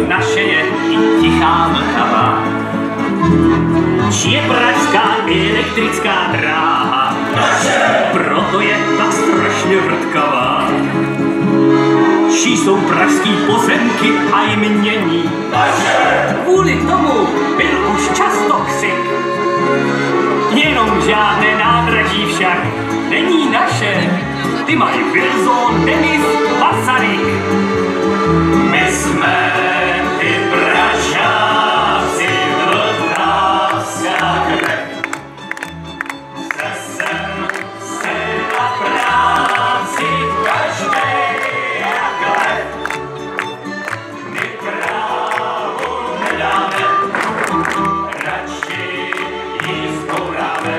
Naše je i tichá Vltava. Či je pražská elektrická dráha. Proto je tak strašně vrtkavá. Či jsou pražský pozemky a jmění. Kvůli tomu byl už často křik. Jenom žádné nádraží však není naše. Ty mají Wilson, Denis, Masaryk. My jsme ty Pražáci, Vltavská krev. Se na práci každej jak lev. My právu nedáme, radši ji zbouráme.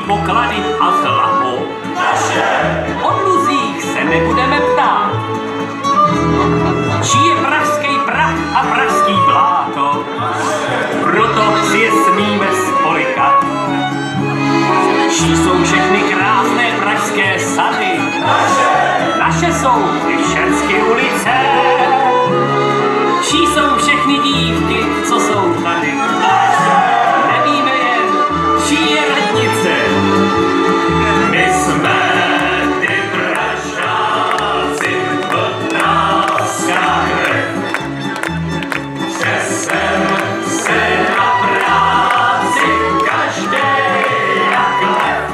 Poklady a zlato. O dluzích se nebudeme ptát. Či je pražský prach a pražský bláto. Proto si je smíme spolikat. Či jsou všechny krásné pražské sady. Naše jsou i všechny ulice. Či jsou všechny dívky, co jsou tady. Nevíme jen, či je radnice. My jsme ty Pražáci, Vltavská krev. Přesem se na práci každej jak lev.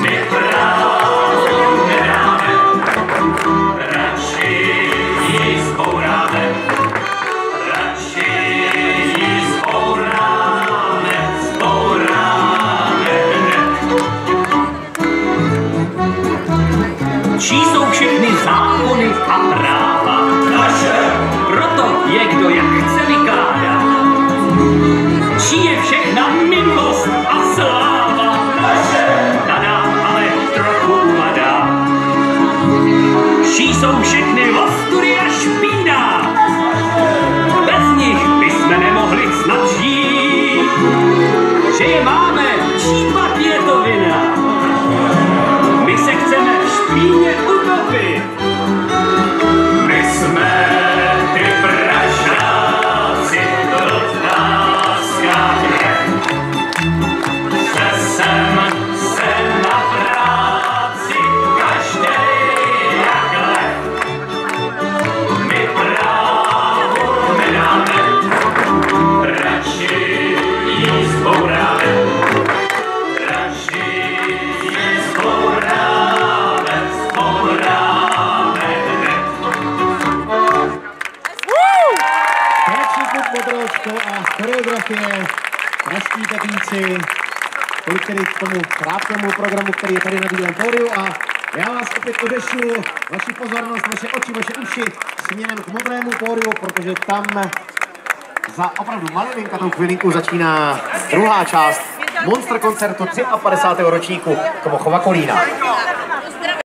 My právu nedáme, radši ji zbouráme. Radši ji zbouráme, Čí jsou všechny zákony a práva. Proto je kdo jak chce vykládat. Čí je všechna minulost a sláva. Ta nám ale trochu umadá. Čí jsou všechny ostudy a špína. Bez nich bychom nemohli snad žít. Že je máme, čí pak je to vina. My se chceme špíně utopit. My jsme ty Pražáci, Vltavská krev. Přesem se na práci každej jak lev. My právu nedáme, radši ji zbouráme. A choreografie, pražský Pepínci, tolik tedy k tomu krátkému programu, který je tady na Bílém pódiu a já vás opět odešlu, vaši pozornost, vaše oči, vaše uši směrem k Modrému pódiu, protože tam za opravdu malinkatou chvilinku začíná druhá část Monster koncertu 53. ročníku Kmochova Kolína.